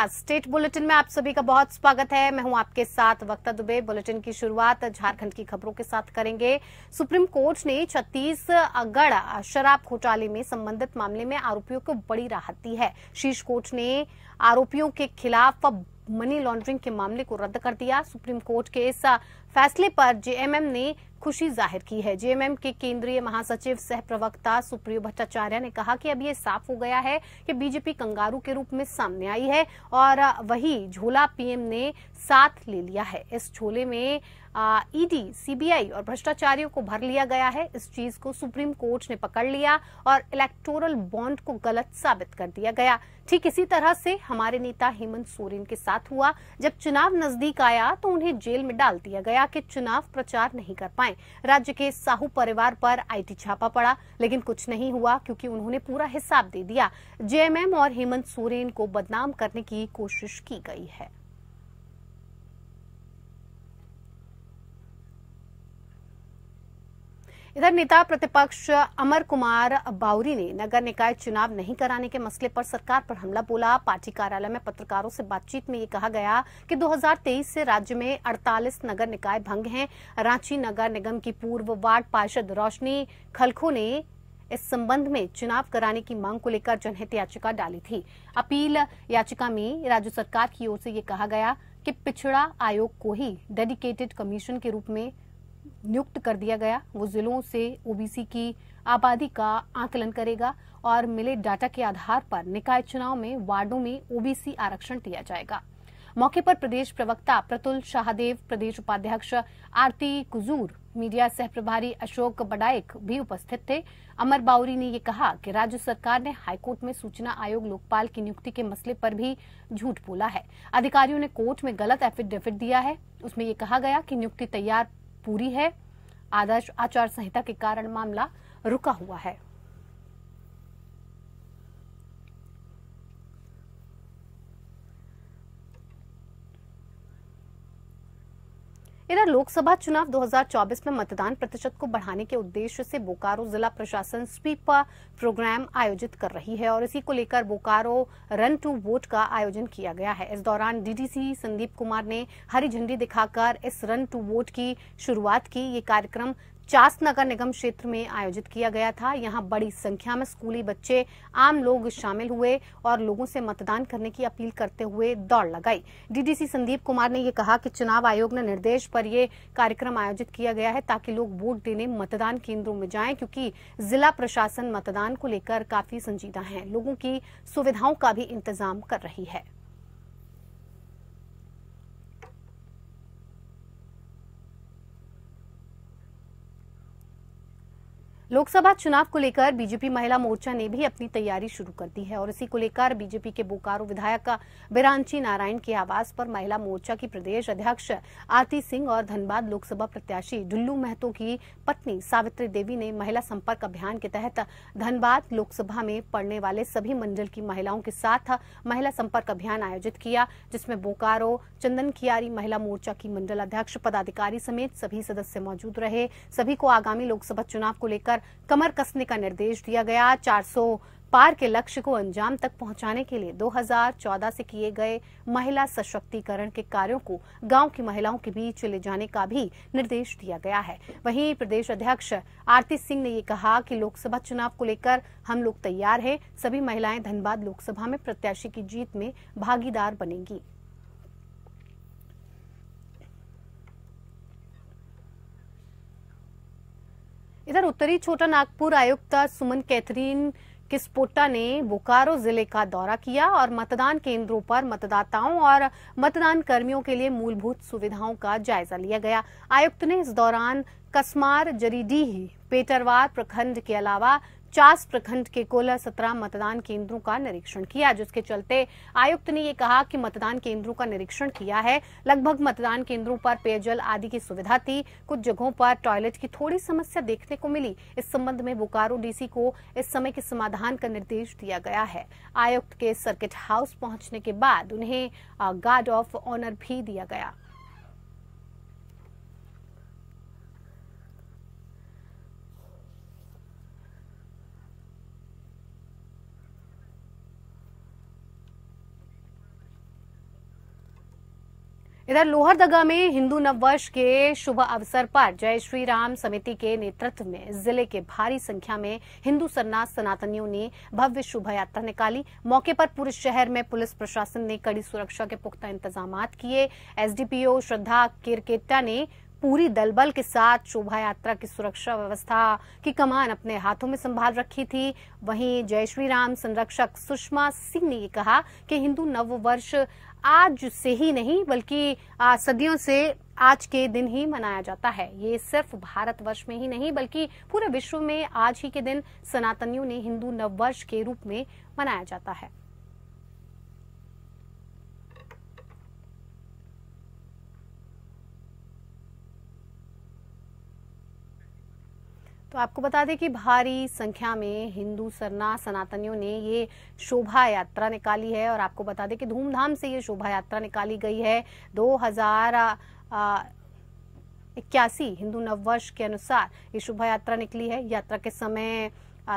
नमस्कार, state bulletin में आप सभी का बहुत स्वागत है। मैं हूं आपके साथ वक्ता दुबे। बुलेटिन की शुरुआत झारखंड की खबरों के साथ करेंगे। सुप्रीम कोर्ट ने छत्तीसगढ़ शराब घोटाले में संबंधित मामले में आरोपियों को बड़ी राहत दी है। शीर्ष कोर्ट ने आरोपियों के खिलाफ मनी लॉन्ड्रिंग के मामले को रद्द कर दिया। सुप्रीम कोर्ट के इस फैसले पर जेएमएम ने खुशी जाहिर की है। जेएमएम के केंद्रीय महासचिव सह प्रवक्ता सुप्रियो भट्टाचार्य ने कहा कि अब ये साफ हो गया है कि बीजेपी कंगारू के रूप में सामने आई है और वही झोला पीएम ने साथ ले लिया है। इस झोले में ईडी, सीबीआई और भ्रष्टाचारियों को भर लिया गया है। इस चीज को सुप्रीम कोर्ट ने पकड़ लिया और इलेक्टोरल बॉन्ड को गलत साबित कर दिया गया। ठीक इसी तरह से हमारे नेता हेमंत सोरेन के साथ हुआ। जब चुनाव नजदीक आया तो उन्हें जेल में डाल दिया गया कि चुनाव प्रचार नहीं कर पाए। राज्य के साहू परिवार पर आईटी छापा पड़ा, लेकिन कुछ नहीं हुआ क्योंकि उन्होंने पूरा हिसाब दे दिया। जेएमएम और हेमंत सोरेन को बदनाम करने की कोशिश की गई है। इधर नेता प्रतिपक्ष अमर कुमार बाउरी ने नगर निकाय चुनाव नहीं कराने के मसले पर सरकार पर हमला बोला। पार्टी कार्यालय में पत्रकारों से बातचीत में ये कहा गया कि 2023 से राज्य में 48 नगर निकाय भंग हैं। रांची नगर निगम की पूर्व वार्ड पार्षद रोशनी खलखो ने इस संबंध में चुनाव कराने की मांग को लेकर जनहित याचिका डाली थी। अपील याचिका में राज्य सरकार की ओर से ये कहा गया कि पिछड़ा आयोग को ही डेडिकेटेड कमीशन के रूप में नियुक्त कर दिया गया। वो जिलों से ओबीसी की आबादी का आकलन करेगा और मिले डाटा के आधार पर निकाय चुनाव में वार्डों में ओबीसी आरक्षण दिया जाएगा। मौके पर प्रदेश प्रवक्ता प्रतुल शाहदेव, प्रदेश उपाध्यक्ष आरती कुजूर, मीडिया सह प्रभारी अशोक बडाइक भी उपस्थित थे। अमर बाउरी ने ये कहा कि राज्य सरकार ने हाईकोर्ट में सूचना आयोग लोकपाल की नियुक्ति के मसले पर भी झूठ बोला है। अधिकारियों ने कोर्ट में गलत एफिडेविट दिया है। उसमें ये कहा गया कि नियुक्ति तैयार पूरी है। आदर्श आचार संहिता के कारण मामला रुका हुआ है। इधर लोकसभा चुनाव 2024 में मतदान प्रतिशत को बढ़ाने के उद्देश्य से बोकारो जिला प्रशासन स्वीप प्रोग्राम आयोजित कर रही है और इसी को लेकर बोकारो रन टू वोट का आयोजन किया गया है। इस दौरान डीडीसी संदीप कुमार ने हरी झंडी दिखाकर इस रन टू वोट की शुरुआत की। ये कार्यक्रम चास नगर निगम क्षेत्र में आयोजित किया गया था। यहां बड़ी संख्या में स्कूली बच्चे, आम लोग शामिल हुए और लोगों से मतदान करने की अपील करते हुए दौड़ लगाई। डीडीसी संदीप कुमार ने यह कहा कि चुनाव आयोग ने निर्देश पर यह कार्यक्रम आयोजित किया गया है ताकि लोग वोट देने मतदान केंद्रों में जाएं, क्योंकि जिला प्रशासन मतदान को लेकर काफी संजीदा है। लोगों की सुविधाओं का भी इंतजाम कर रही है। लोकसभा चुनाव को लेकर बीजेपी महिला मोर्चा ने भी अपनी तैयारी शुरू कर दी है और इसी को लेकर बीजेपी के बोकारो विधायक बिरांची नारायण के आवास पर महिला मोर्चा की प्रदेश अध्यक्ष आरती सिंह और धनबाद लोकसभा प्रत्याशी डुल्लू महतो की पत्नी सावित्री देवी ने महिला संपर्क अभियान के तहत धनबाद लोकसभा में पड़ने वाले सभी मंडल की महिलाओं के साथ महिला संपर्क अभियान आयोजित किया, जिसमें बोकारो चंदन कियारी महिला मोर्चा की मंडल अध्यक्ष, पदाधिकारी समेत सभी सदस्य मौजूद रहे। सभी को आगामी लोकसभा चुनाव को लेकर कमर कसने का निर्देश दिया गया। 400 पार के लक्ष्य को अंजाम तक पहुंचाने के लिए 2014 से किए गए महिला सशक्तिकरण के कार्यों को गांव की महिलाओं के बीच ले जाने का भी निर्देश दिया गया है। वहीं प्रदेश अध्यक्ष आरती सिंह ने ये कहा कि लोकसभा चुनाव को लेकर हम लोग तैयार हैं। सभी महिलाएं धनबाद लोकसभा में प्रत्याशी की जीत में भागीदार बनेंगी। इधर उत्तरी छोटा नागपुर आयुक्त सुमन कैथरीन किस्पोट्टा ने बोकारो जिले का दौरा किया और मतदान केंद्रों पर मतदाताओं और मतदान कर्मियों के लिए मूलभूत सुविधाओं का जायजा लिया गया। आयुक्त ने इस दौरान कसमार, जरीडीह, पेटरवार प्रखंड के अलावा चास प्रखंड के कुल 17 मतदान केंद्रों का निरीक्षण किया, जिसके चलते आयुक्त ने ये कहा कि मतदान केंद्रों का निरीक्षण किया है। लगभग मतदान केंद्रों पर पेयजल आदि की सुविधा थी। कुछ जगहों पर टॉयलेट की थोड़ी समस्या देखने को मिली। इस संबंध में बोकारो डीसी को इस समय के समाधान का निर्देश दिया गया है। आयुक्त के सर्किट हाउस पहुंचने के बाद उन्हें गार्ड ऑफ ऑनर भी दिया गया। इधर लोहरदगा में हिंदू नववर्ष के शुभ अवसर पर जय श्री राम समिति के नेतृत्व में जिले के भारी संख्या में हिंदू सरनाथ सनातनियों ने भव्य शोभा यात्रा निकाली। मौके पर पूरे शहर में पुलिस प्रशासन ने कड़ी सुरक्षा के पुख्ता इंतजामात किए। एसडीपीओ श्रद्धा केरकेट्टा ने पूरी दलबल के साथ शोभा यात्रा की सुरक्षा व्यवस्था की कमान अपने हाथों में संभाल रखी थी। वहीं जय श्री राम संरक्षक सुषमा सिंह ने कहा कि हिंदू नववर्ष आज से ही नहीं बल्कि सदियों से आज के दिन ही मनाया जाता है। ये सिर्फ भारतवर्ष में ही नहीं बल्कि पूरे विश्व में आज ही के दिन सनातनियों ने हिंदू नववर्ष के रूप में मनाया जाता है। तो आपको बता दें कि भारी संख्या में हिंदू सरना सनातनियों ने ये शोभा यात्रा निकाली है और आपको बता दें कि धूमधाम से ये शोभा यात्रा निकाली गई है। 2081 हिंदू नववर्ष के अनुसार ये शोभा यात्रा निकली है। यात्रा के समय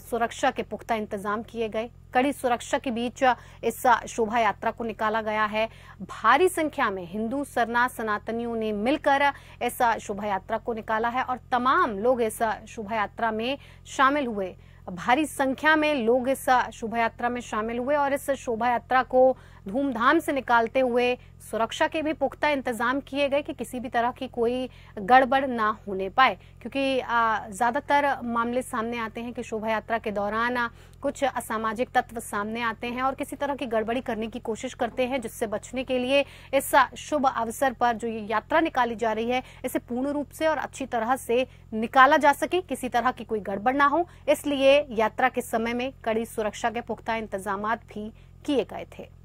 सुरक्षा के पुख्ता इंतजाम किए गए। कड़ी सुरक्षा के बीच इस शोभा यात्रा को निकाला गया है। भारी संख्या में हिंदू सरना सनातनियों ने मिलकर इस शोभा यात्रा को निकाला है और तमाम लोग इस शोभा यात्रा में शामिल हुए। भारी संख्या में लोग इस शोभा यात्रा में शामिल हुए और इस शोभा यात्रा को धूमधाम से निकालते हुए सुरक्षा के भी पुख्ता इंतजाम किए गए कि किसी भी तरह की कोई गड़बड़ ना होने पाए, क्योंकि ज्यादातर मामले सामने आते हैं कि शोभा यात्रा के दौरान कुछ असामाजिक तत्व सामने आते हैं और किसी तरह की गड़बड़ी करने की कोशिश करते हैं, जिससे बचने के लिए इस शुभ अवसर पर जो ये यात्रा निकाली जा रही है इसे पूर्ण रूप से और अच्छी तरह से निकाला जा सके, किसी तरह की कोई गड़बड़ ना हो, इसलिए यात्रा के समय में कड़ी सुरक्षा के पुख्ता इंतजामात भी किए गए थे।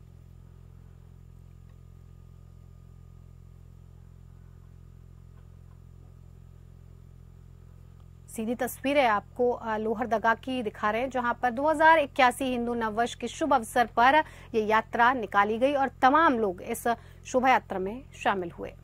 सीधी तस्वीरें आपको लोहरदगा की दिखा रहे हैं, जहां पर 2081 हिंदू नववर्ष के शुभ अवसर पर ये यात्रा निकाली गई और तमाम लोग इस शोभा यात्रा में शामिल हुए।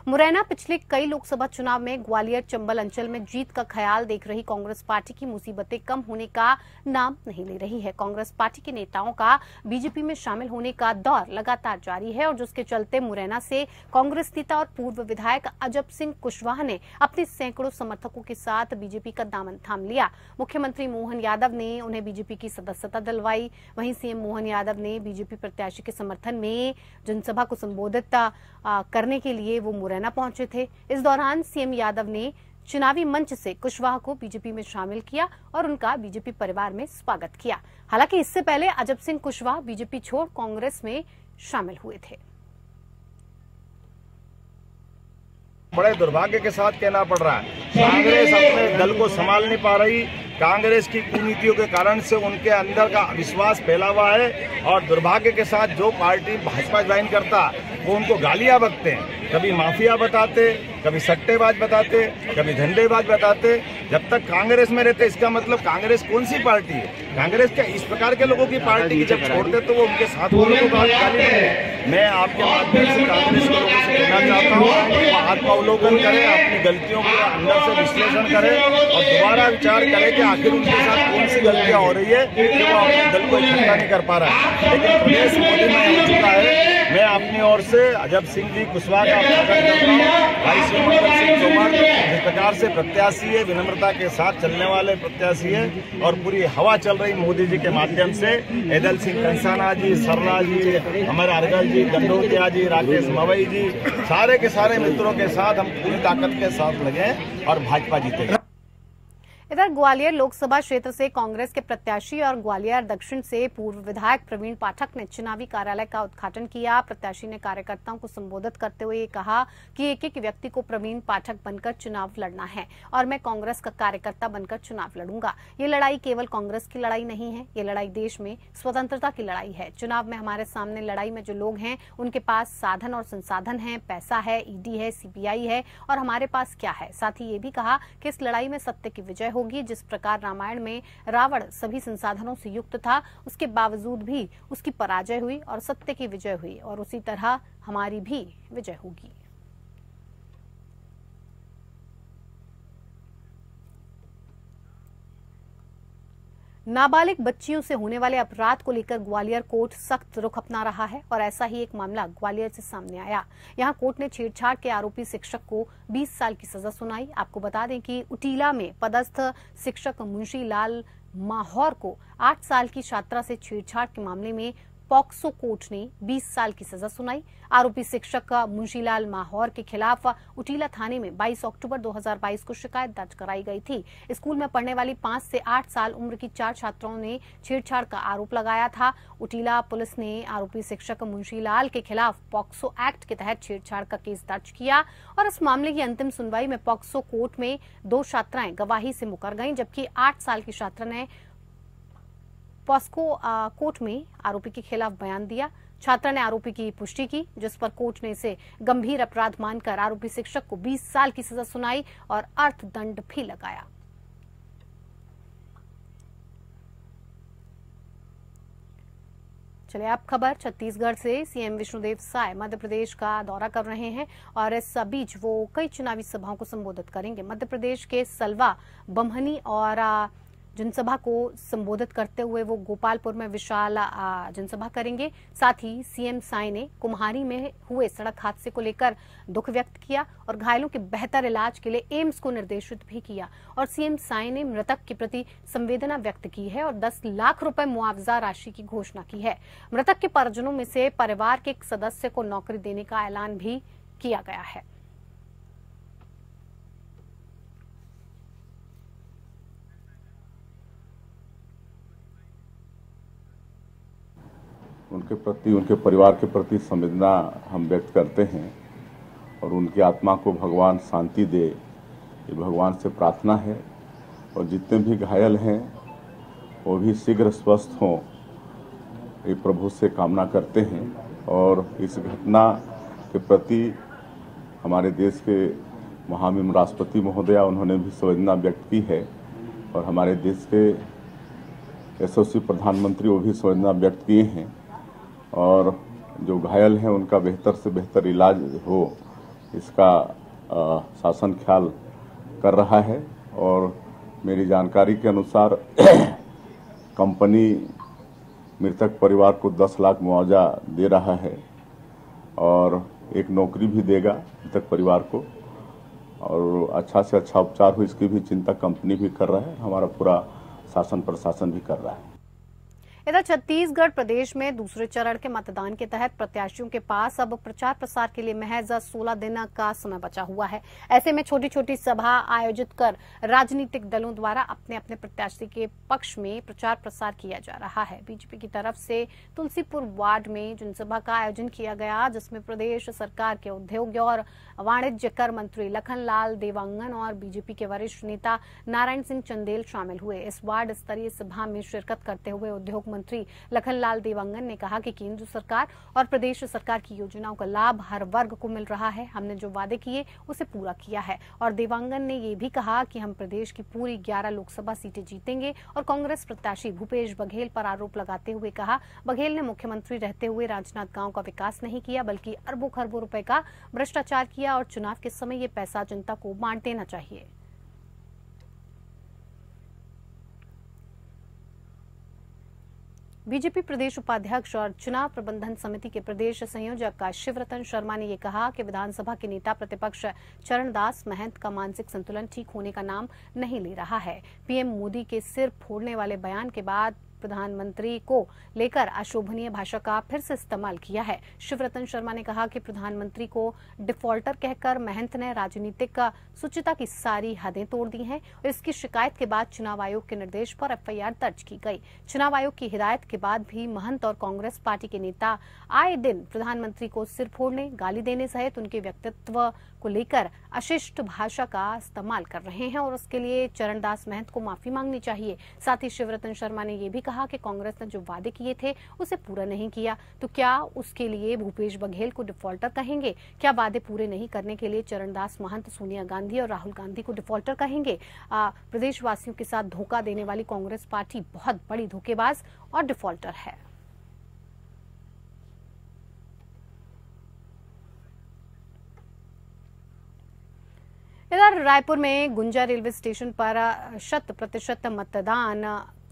मुरैना पिछले कई लोकसभा चुनाव में ग्वालियर चंबल अंचल में जीत का ख्याल देख रही कांग्रेस पार्टी की मुसीबतें कम होने का नाम नहीं ले रही है। कांग्रेस पार्टी के नेताओं का बीजेपी में शामिल होने का दौर लगातार जारी है और जिसके चलते मुरैना से कांग्रेस नेता और पूर्व विधायक अजब सिंह कुशवाहा ने अपने सैकड़ों समर्थकों के साथ बीजेपी का दामन थाम लिया। मुख्यमंत्री मोहन यादव ने उन्हें बीजेपी की सदस्यता दिलवाई। वहीं सीएम मोहन यादव ने बीजेपी प्रत्याशी के समर्थन में जनसभा को संबोधित करने के लिए वो मुरैना पहुंचे थे। इस दौरान सीएम यादव ने चुनावी मंच से कुशवाहा को बीजेपी में शामिल किया और उनका बीजेपी परिवार में स्वागत किया। हालांकि इससे पहले अजब सिंह कुशवाहा बीजेपी छोड़ कांग्रेस में शामिल हुए थे। बड़े दुर्भाग्य के साथ कहना पड़ रहा है, कांग्रेस अपने दल को संभाल नहीं पा रही। कांग्रेस की कुनीतियों के कारण से उनके अंदर का विश्वास फैला हुआ है और दुर्भाग्य के साथ जो पार्टी भाजपा ज्वाइन करता वो उनको गालियां बकते हैं, कभी माफिया बताते, कभी सट्टेबाज बताते, कभी धंधेबाज बताते। जब तक कांग्रेस में रहते इसका मतलब कांग्रेस कौन सी पार्टी है? कांग्रेस क्या इस प्रकार के लोगों की पार्टी की जब छोड़ते तो वो उनके साथ वालों को गाली देते। मैं आपके माध्यम से कांग्रेस के लोगों से कहना चाहता हूँ, वो आत्मावलोकन करें, अपनी गलतियों को अंदर से विश्लेषण करें और दोबारा विचार करें कि आखिर उनके साथ कौन सी गलतियां हो रही है कि वो अपने दल को इकट्ठा नहीं कर पा रहा है। लेकिन प्रदेश मोदी में हो चुका है। मैं अपनी ओर से अजब सिंह जी कुशवाहा का स्वागत करता हूँ। भाई शिवमंगल सिंह तोमर जिस प्रकार से प्रत्याशी है, विनम्रता के साथ चलने वाले प्रत्याशी है और पूरी हवा चल रही मोदी जी के माध्यम से एदल सिंह कंसाना जी, सर्रा जी, अमर अर्गल जी, दंडोतिया जी, राकेश मवई जी, सारे के सारे मित्रों के साथ हम पूरी ताकत के साथ लगे और भाजपा जीतेगी। इधर ग्वालियर लोकसभा क्षेत्र से कांग्रेस के प्रत्याशी और ग्वालियर दक्षिण से पूर्व विधायक प्रवीण पाठक ने चुनावी कार्यालय का उद्घाटन किया। प्रत्याशी ने कार्यकर्ताओं को संबोधित करते हुए कहा कि एक एक व्यक्ति को प्रवीण पाठक बनकर चुनाव लड़ना है और मैं कांग्रेस का कार्यकर्ता बनकर चुनाव लड़ूंगा। ये लड़ाई केवल कांग्रेस की लड़ाई नहीं है, ये लड़ाई देश में स्वतंत्रता की लड़ाई है। चुनाव में हमारे सामने लड़ाई में जो लोग हैं उनके पास साधन और संसाधन है, पैसा है, ईडी है, सीबीआई है और हमारे पास क्या है। साथ ही ये भी कहा कि इस लड़ाई में सत्य की विजय होगी। जिस प्रकार रामायण में रावण सभी संसाधनों से युक्त था, उसके बावजूद भी उसकी पराजय हुई और सत्य की विजय हुई और उसी तरह हमारी भी विजय होगी। नाबालिग बच्चियों से होने वाले अपराध को लेकर ग्वालियर कोर्ट सख्त रुख अपना रहा है और ऐसा ही एक मामला ग्वालियर से सामने आया। यहां कोर्ट ने छेड़छाड़ के आरोपी शिक्षक को 20 साल की सजा सुनाई। आपको बता दें कि उटीला में पदस्थ शिक्षक मुंशी लाल माहौर को 8 साल की छात्रा से छेड़छाड़ के मामले में पॉक्सो कोर्ट ने 20 साल की सजा सुनाई। आरोपी शिक्षक मुंशीलाल माहौर के खिलाफ उटीला थाने में 22 अक्टूबर 2022 को शिकायत दर्ज कराई गई थी। स्कूल में पढ़ने वाली 5 से 8 साल उम्र की 4 छात्राओं ने छेड़छाड़ का आरोप लगाया था। उटीला पुलिस ने आरोपी शिक्षक मुंशीलाल के खिलाफ पॉक्सो एक्ट के तहत छेड़छाड़ का केस दर्ज किया और इस मामले की अंतिम सुनवाई में पॉक्सो कोर्ट में 2 छात्राएं गवाही से मुकर गईं, जबकि 8 साल की छात्रा ने पॉस्को कोर्ट में आरोपी के खिलाफ बयान दिया। छात्रा ने आरोपी की पुष्टि की, जिस पर कोर्ट ने इसे गंभीर अपराध मानकर आरोपी शिक्षक को 20 साल की सजा सुनाई और अर्थदंड भी लगाया। चलिए अब खबर छत्तीसगढ़ से। सीएम विष्णुदेव साय मध्य प्रदेश का दौरा कर रहे हैं और इस बीच वो कई चुनावी सभाओं को संबोधित करेंगे। मध्य प्रदेश के सलवा, बम्हनी और जनसभा को संबोधित करते हुए वो गोपालपुर में विशाल जनसभा करेंगे। साथ ही सीएम साय ने कुम्हारी में हुए सड़क हादसे को लेकर दुख व्यक्त किया और घायलों के बेहतर इलाज के लिए एम्स को निर्देशित भी किया। और सीएम साय ने मृतक के प्रति संवेदना व्यक्त की है और 10 लाख रुपए मुआवजा राशि की घोषणा की है। मृतक के परिजनों में से परिवार के एक सदस्य को नौकरी देने का ऐलान भी किया गया है। उनके प्रति, उनके परिवार के प्रति संवेदना हम व्यक्त करते हैं और उनकी आत्मा को भगवान शांति दे, ये भगवान से प्रार्थना है। और जितने भी घायल हैं वो भी शीघ्र स्वस्थ हों, ये प्रभु से कामना करते हैं। और इस घटना के प्रति हमारे देश के महामहिम राष्ट्रपति महोदया, उन्होंने भी संवेदना व्यक्त की है और हमारे देश के यशस्वी प्रधानमंत्री वो भी संवेदना व्यक्त किए हैं और जो घायल हैं उनका बेहतर से बेहतर इलाज हो, इसका शासन ख्याल कर रहा है। और मेरी जानकारी के अनुसार कंपनी मृतक परिवार को 10 लाख मुआवजा दे रहा है और एक नौकरी भी देगा मृतक परिवार को और अच्छा से अच्छा उपचार हो, इसकी भी चिंता कंपनी भी कर रहा है, हमारा पूरा शासन प्रशासन भी कर रहा है। इधर छत्तीसगढ़ प्रदेश में दूसरे चरण के मतदान के तहत प्रत्याशियों के पास अब प्रचार प्रसार के लिए महज 16 दिन का समय बचा हुआ है। ऐसे में छोटी छोटी सभा आयोजित कर राजनीतिक दलों द्वारा अपने अपने प्रत्याशी के पक्ष में प्रचार प्रसार किया जा रहा है। बीजेपी की तरफ से तुलसीपुर वार्ड में जनसभा का आयोजन किया गया, जिसमें प्रदेश सरकार के उद्योग और वाणिज्य कर मंत्री लखनलाल देवांगन और बीजेपी के वरिष्ठ नेता नारायण सिंह चंदेल शामिल हुए। इस वार्ड स्तरीय सभा में शिरकत करते हुए उद्योग मंत्री लखनलाल देवांगन ने कहा कि केंद्र सरकार और प्रदेश सरकार की योजनाओं का लाभ हर वर्ग को मिल रहा है। हमने जो वादे किए उसे पूरा किया है। और देवांगन ने ये भी कहा कि हम प्रदेश की पूरी 11 लोकसभा सीटें जीतेंगे। और कांग्रेस प्रत्याशी भूपेश बघेल पर आरोप लगाते हुए कहा, बघेल ने मुख्यमंत्री रहते हुए राजनांदगांव का विकास नहीं किया, बल्कि अरबों खरबों रुपए का भ्रष्टाचार किया और चुनाव के समय ये पैसा जनता को बांट देना चाहिए। बीजेपी प्रदेश उपाध्यक्ष और चुनाव प्रबंधन समिति के प्रदेश संयोजक शिवरतन शर्मा ने ये कहा कि विधानसभा के नेता प्रतिपक्ष चरणदास महंत का मानसिक संतुलन ठीक होने का नाम नहीं ले रहा है। पीएम मोदी के सिर फोड़ने वाले बयान के बाद प्रधानमंत्री को लेकर अशोभनीय भाषा का फिर से इस्तेमाल किया है। शिवरतन शर्मा ने कहा कि प्रधानमंत्री को डिफॉल्टर कहकर महंत ने राजनीतिक शुचिता की सारी हदें तोड़ दी हैं और इसकी शिकायत के बाद चुनाव आयोग के निर्देश पर एफआईआर दर्ज की गई। चुनाव आयोग की हिदायत के बाद भी महंत और कांग्रेस पार्टी के नेता आए दिन प्रधानमंत्री को सिर फोड़ने, गाली देने सहित उनके व्यक्तित्व को लेकर अशिष्ट भाषा का इस्तेमाल कर रहे हैं और उसके लिए चरणदास महंत को माफी मांगनी चाहिए। साथ ही शिवरतन शर्मा ने यह भी कहा कि कांग्रेस ने जो वादे किए थे उसे पूरा नहीं किया, तो क्या उसके लिए भूपेश बघेल को डिफॉल्टर कहेंगे? क्या वादे पूरे नहीं करने के लिए चरणदास महंत सोनिया गांधी और राहुल गांधी को डिफॉल्टर कहेंगे? प्रदेशवासियों के साथ धोखा देने वाली कांग्रेस पार्टी बहुत बड़ी धोखेबाज और डिफॉल्टर है। इधर रायपुर में गुंजा रेलवे स्टेशन पर 100% मतदान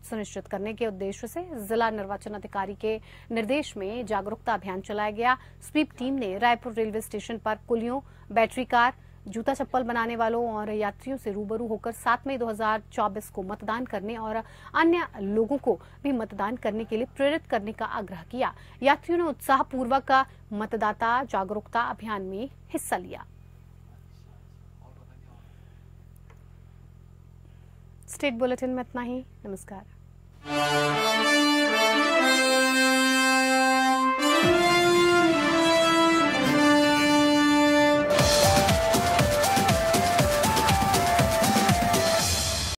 सुनिश्चित करने के उद्देश्य से जिला निर्वाचन अधिकारी के निर्देश में जागरूकता अभियान चलाया गया। स्वीप टीम ने रायपुर रेलवे स्टेशन पर कुलियों, बैटरी कार, जूता चप्पल बनाने वालों और यात्रियों से रूबरू होकर 7 मई 2024 को मतदान करने और अन्य लोगों को भी मतदान करने के लिए प्रेरित करने का आग्रह किया। यात्रियों ने उत्साहपूर्वक मतदाता जागरूकता अभियान में हिस्सा लिया। स्टेट बुलेटिन में इतना ही। नमस्कार।